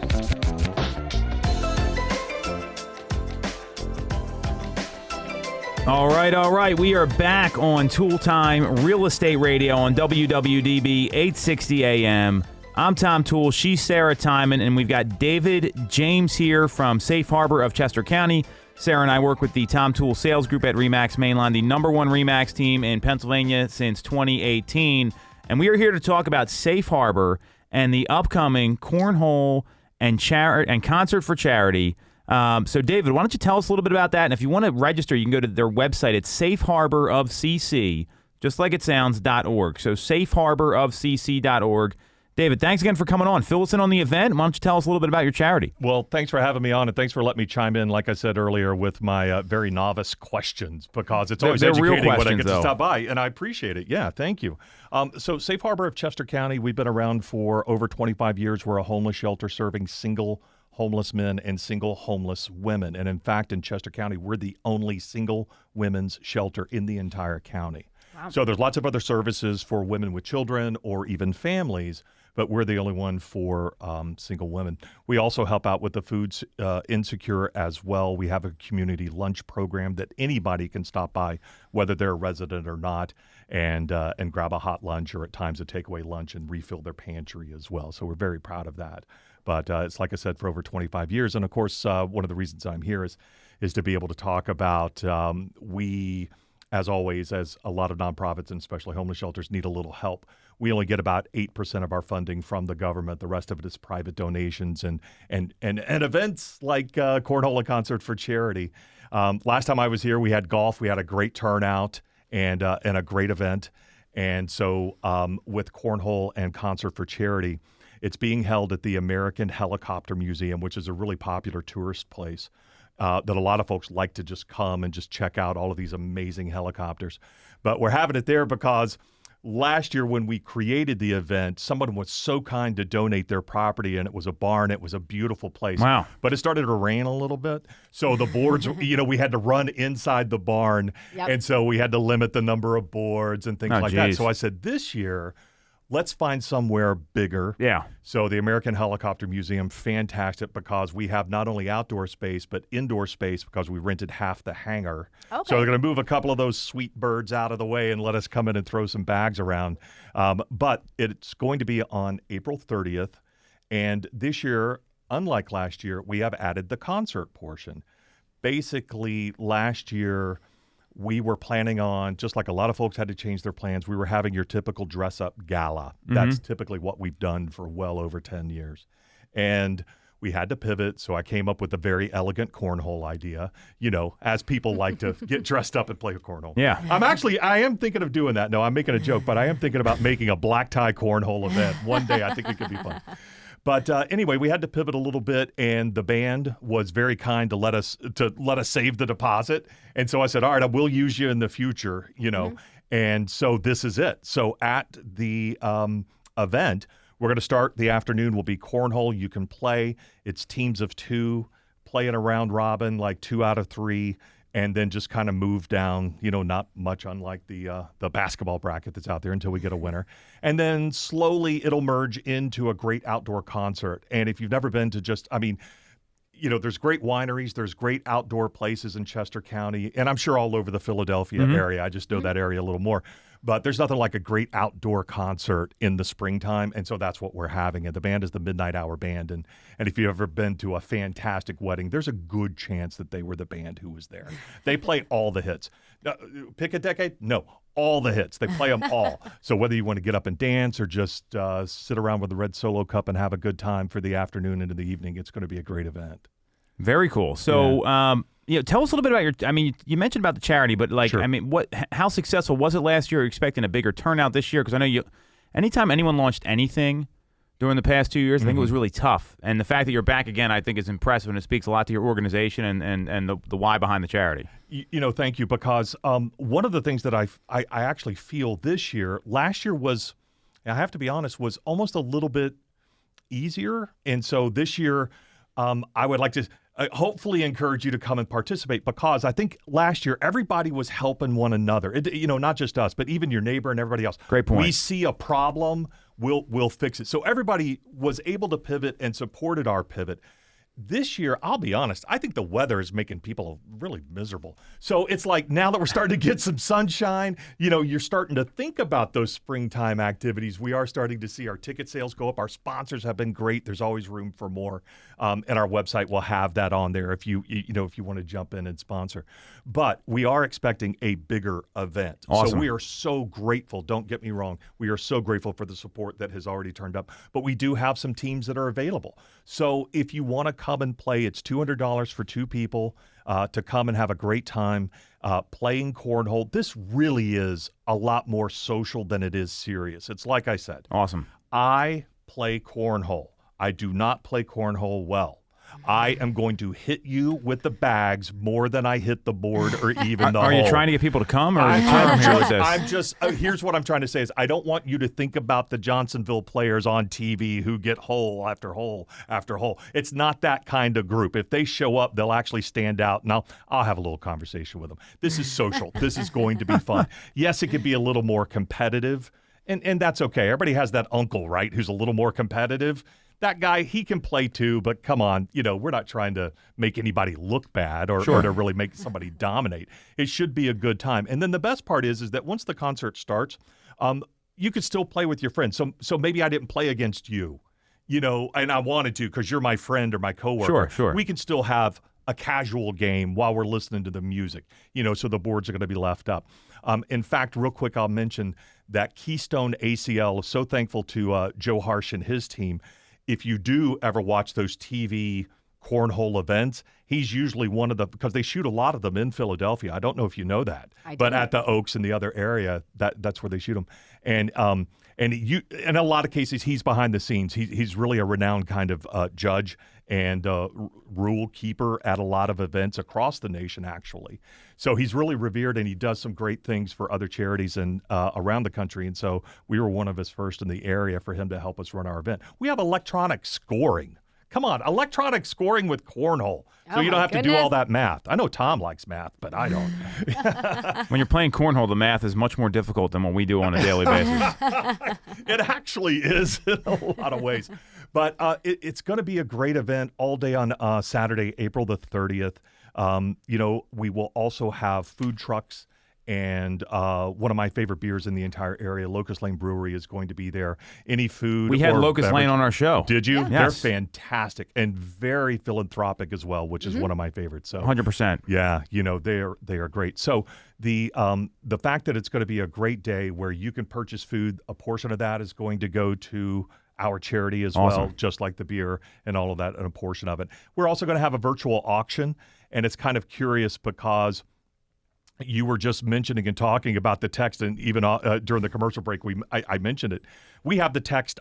All right. We are back on Toole Time Real Estate Radio on WWDB 860 AM. I'm Tom Toole. She's Sarah Tymon, and we've got David James here from Safe Harbor of Chester County. Sarah and I work with the Tom Toole Sales Group at RE/MAX Mainline, the #1 RE/MAX team in Pennsylvania since 2018. And we are here to talk about Safe Harbor and the upcoming Cornhole and Concert for Charity. So, David, why don't you tell us a little bit about that? And if you want to register, you can go to their website. It's safeharborofcc, just like it sounds, .org. So, safeharborofcc.org. David, thanks again for coming on. Fill us in on the event. Why don't you tell us a little bit about your charity?
Well, thanks for having me on, and thanks for letting me chime in, like I said earlier, with my very novice questions, because it's always educating when I get to stop by, and I appreciate it. Yeah, thank you. So Safe Harbor of Chester County, we've been around for over 25 years. We're a homeless shelter serving single homeless men and single homeless women. And in fact, in Chester County, we're the only single women's shelter in the entire county. Wow. So there's lots of other services for women with children or even families, but we're the only one for single women. We also help out with the food insecure as well. We have a community lunch program that anybody can stop by, whether they're a resident or not, and grab a hot lunch or at times a takeaway lunch and refill their pantry as well. So we're very proud of that. But it's like I said, for over 25 years. And of course, one of the reasons I'm here is to be able to talk about we, as always, as a lot of nonprofits and especially homeless shelters need a little help. We only get about 8% of our funding from the government. The rest of it is private donations and events like Cornhole and Concert for Charity. Last time I was here, we had golf. We had a great turnout and a great event. And so with Cornhole and Concert for Charity, it's being held at the American Helicopter Museum, which is a really popular tourist place that a lot of folks like to just come and just check out all of these amazing helicopters. But we're having it there because last year when we created the event, someone was so kind to donate their property, and it was a barn. It was a beautiful place.
Wow.
But it started to rain a little bit. So the boards, we had to run inside the barn. Yep. And so we had to limit the number of boards and things like that. So I said, this year, let's find somewhere bigger. Yeah. So the American Helicopter Museum, fantastic, because we have not only outdoor space, but indoor space because we rented half the hangar. Okay. So they're going to move a couple of those sweet birds out of the way and let us come in and throw some bags around. But it's going to be on April 30th. And this year, unlike last year, we have added the concert portion. Basically, last year, we were planning on, just like a lot of folks had to change their plans, we were having your typical dress-up gala. Mm-hmm. That's typically what we've done for well over 10 years. And we had to pivot, so I came up with a very elegant cornhole idea, as people like to get dressed up and play a cornhole. Yeah. I am thinking of doing that. No, I'm making a joke, but I am thinking about making a black tie cornhole event. One day I think it could be fun. But anyway, we had to pivot a little bit, and the band was very kind to let us save the deposit. And so I said, all right, I will use you in the future, Mm-hmm. And so this is it. So at the event, we're going to start the afternoon. Will be cornhole. You can play. It's teams of 2, playing a round robin, like 2 out of 3. And then just kind of move down, not much unlike the basketball bracket that's out there until we get a winner. And then slowly it'll merge into a great outdoor concert. And if you've never been to there's great wineries, there's great outdoor places in Chester County, and I'm sure all over the Philadelphia area. I just know that area a little more. But there's nothing like a great outdoor concert in the springtime, and so that's what we're having. And the band is the Midnight Hour Band, and if you've ever been to a fantastic wedding, there's a good chance that they were the band who was there. They play all the hits. Pick a decade? No, all the hits. They play them all. So whether you want to get up and dance or just sit around with the red Solo cup and have a good time for the afternoon into the evening, it's going to be a great event. Very cool. So, tell us a little bit about you mentioned about the charity, but sure. How successful was it last year? Are you expecting a bigger turnout this year? Because I know anytime anyone launched anything,
during the past 2 years. I think it was really tough. And the fact that you're back again, I think, is impressive, and it speaks a lot to your organization and the why behind the charity.
Thank you, because one of the things that I actually feel this year, last year was, I have to be honest, was almost a little bit easier. And so this year, I would like to hopefully encourage you to come and participate, because I think last year everybody was helping one another. Not just us, but even your neighbor and everybody else.
Great point.
We see a problem, we'll fix it. So everybody was able to pivot and supported our pivot. This year, I'll be honest, I think the weather is making people really miserable. So it's like now that we're starting to get some sunshine, you're starting to think about those springtime activities. We are starting to see our ticket sales go up. Our sponsors have been great. There's always room for more. And our website will have that on there if you want to jump in and sponsor. But we are expecting a bigger event.
Awesome.
So we are so grateful. Don't get me wrong. We are so grateful for the support that has already turned up. But we do have some teams that are available. So if you want to come and play, it's $200 for two people to come and have a great time playing cornhole. This really is a lot more social than it is serious. It's like I said.
Awesome.
I play cornhole. I do not play cornhole well. I am going to hit you with the bags more than I hit the board or even the hole.
Are you trying to get people to come, or is the term here with this?
Here's what I'm trying to say is I don't want you to think about the Johnsonville players on TV who get hole after hole after hole. It's not that kind of group. If they show up, they'll actually stand out, and I'll have a little conversation with them. This is social. This is going to be fun. Yes, it could be a little more competitive, and that's okay. Everybody has that uncle, right, who's a little more competitive. That guy, he can play too, but come on, we're not trying to make anybody look bad or to really make somebody dominate. It should be a good time. And then the best part is that once the concert starts, you could still play with your friends. So maybe I didn't play against you, and I wanted to because you're my friend or my coworker.
Sure.
We can still have a casual game while we're listening to the music, so the boards are going to be left up. In fact, real quick, I'll mention that Keystone ACL is so thankful to Joe Harsh and his team. If you do ever watch those TV cornhole events, he's usually one of because they shoot a lot of them in Philadelphia. I don't know if you know that, but at the Oaks and the other area, that's where they shoot them. And in a lot of cases, he's behind the scenes. He's really a renowned kind of judge and rule keeper at a lot of events across the nation, actually. So he's really revered, and he does some great things for other charities and around the country. And so we were one of his first in the area for him to help us run our event. We have electronic scoring. Come on, electronic scoring with cornhole. So you don't have to do all that math. I know Tom likes math, but I don't.
When you're playing cornhole, the math is much more difficult than what we do on a daily basis.
It actually is in a lot of ways. But it's going to be a great event all day on Saturday, April the 30th. We will also have food trucks. And one of my favorite beers in the entire area, Locust Lane Brewery, is going to be there. Any food
We had
or
Locust
beverage.
Lane on our show.
Did you?
Yeah.
They're
Yes.
fantastic and very philanthropic as well, which is one of my favorites. So
100%.
yeah, they are great. So the fact that it's going to be a great day where you can purchase food, a portion of that is going to go to our charity as well, just like the beer and all of that, and a portion of it. We're also going to have a virtual auction, and it's kind of curious because you were just mentioning and talking about the text, and even during the commercial break, I mentioned it. We have the text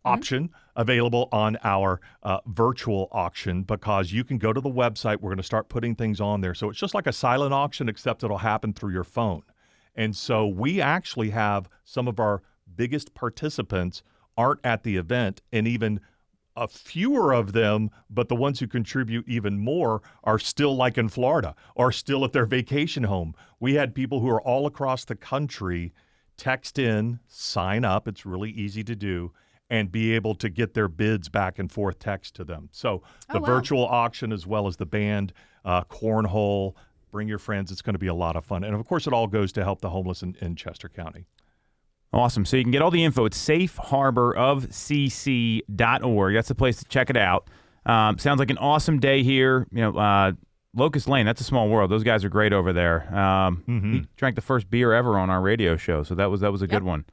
option available on our virtual auction because you can go to the website. We're going to start putting things on there. So it's just like a silent auction, except it'll happen through your phone. And so we actually have some of our biggest participants aren't at the event, and even a fewer of them, but the ones who contribute even more are still like in Florida or still at their vacation home. We had people who are all across the country text in, sign up. It's really easy to do, and be able to get their bids back and forth text to them. So the virtual auction, as well as the band, cornhole, bring your friends. It's going to be a lot of fun. And of course, it all goes to help the homeless in Chester County.
Awesome. So you can get all the info at safeharborofcc.org. That's the place to check it out. Sounds like an awesome day here. Locust Lane, that's a small world. Those guys are great over there. He drank the first beer ever on our radio show, so that was a good one.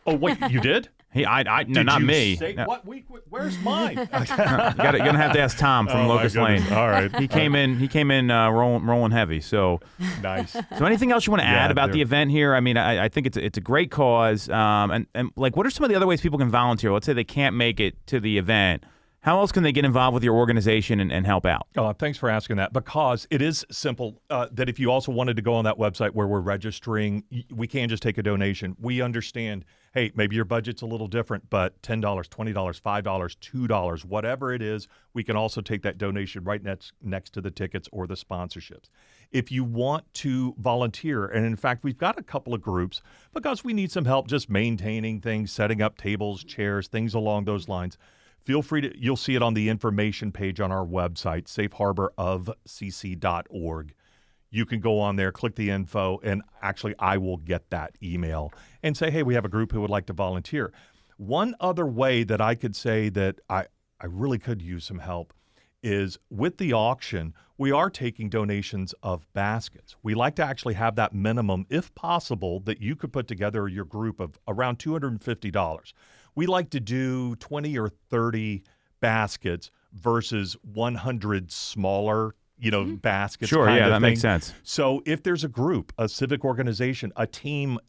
Oh, wait, you did?
No,
Did
not
you
me.
say-
No.
What week? Where's mine?
You're gonna have to ask Tom from
Oh, my
Locust Lane.
goodness. All right.
He came in rolling heavy. So
Nice.
So anything else you want to add about the
there-
event here? I mean, I think it's a great cause. And like, what are some of the other ways people can volunteer? Let's say they can't make it to the event. How else can they get involved with your organization and help out?
Thanks for asking that, because it is simple that if you also wanted to go on that website where we're registering, we can just take a donation. We understand, hey, maybe your budget's a little different, but $10, $20, $5, $2, whatever it is, we can also take that donation right next to the tickets or the sponsorships. If you want to volunteer, and in fact, we've got a couple of groups because we need some help just maintaining things, setting up tables, chairs, things along those lines. Feel free to, you'll see it on the information page on our website, safeharborofcc.org. You can go on there, click the info, and actually I will get that email and say, hey, we have a group who would like to volunteer. One other way that I could say that I really could use some help is with the auction, we are taking donations of baskets. We like to actually have that minimum, if possible, that you could put together your group of around $250. We like to do 20 or 30 baskets versus 100 smaller, baskets.
Sure,
kind
yeah,
of
that makes
thing.
sense.
So if there's a group, a civic organization, a team,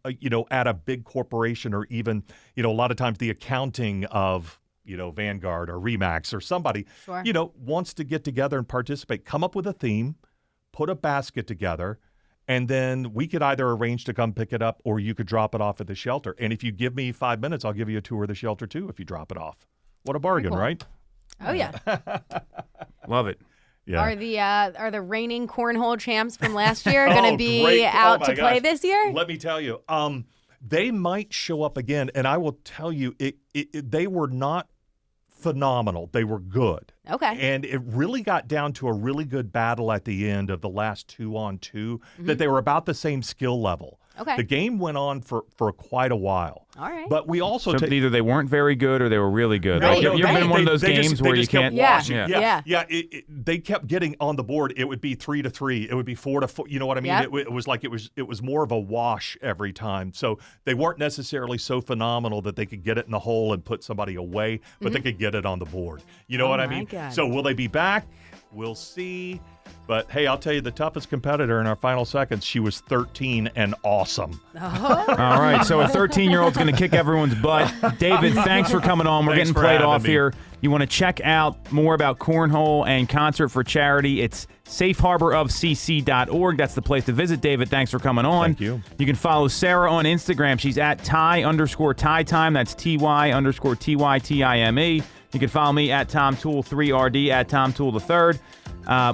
at a big corporation, or even, a lot of times the accounting of, Vanguard or Remax or somebody,
Sure.
Wants to get together and participate, come up with a theme, put a basket together, and then we could either arrange to come pick it up or you could drop it off at the shelter. And if you give me 5 minutes, I'll give you a tour of the shelter too if you drop it off. What a bargain,
Cool.
right?
Oh yeah.
Love it.
Yeah.
Are the reigning cornhole champs from last year going to be
great.
out
Oh,
to
my
play
gosh.
this year?
Let me tell you, they might show up again, and I will tell you, they were not phenomenal. They were good.
Okay.
And it really got down to a really good battle at the end of the last 2-on-2, that they were about the same skill level.
Okay.
The game went on for quite a while.
All right.
But we also
So either they weren't very good or they were really good.
Right.
Like, you ever been in one of those
They
games
just
where you
kept
can't?
watching.
Yeah.
They kept getting on the board. It would be 3-3. It would be 4-4. You know what I mean?
Yep.
It was like it was more of a wash every time. So they weren't necessarily so phenomenal that they could get it in the hole and put somebody away, but they could get it on the board. You know what I
my
mean?
God.
So will they be back? We'll see. But hey, I'll tell you, the toughest competitor in our final seconds, she was 13 and awesome.
All right, so a 13-year-old's going to kick everyone's butt. David, thanks for coming on. We're
Thanks
getting
for
played
having
off
me.
here. You want to check out more about cornhole and concert for charity? It's safeharborofcc.org. That's the place to visit. David, thanks for coming on.
Thank you.
You can follow Sarah on Instagram. She's at Ty_Ty_Time. That's TY_TYTIME. You can follow me at Tom Toole 3RD, at Tom Toole the Third.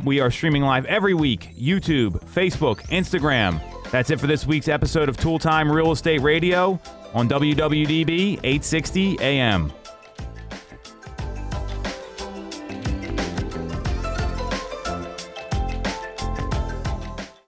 We are streaming live every week, YouTube, Facebook, Instagram. That's it for this week's episode of Toole Time Real Estate Radio on WWDB 860 AM.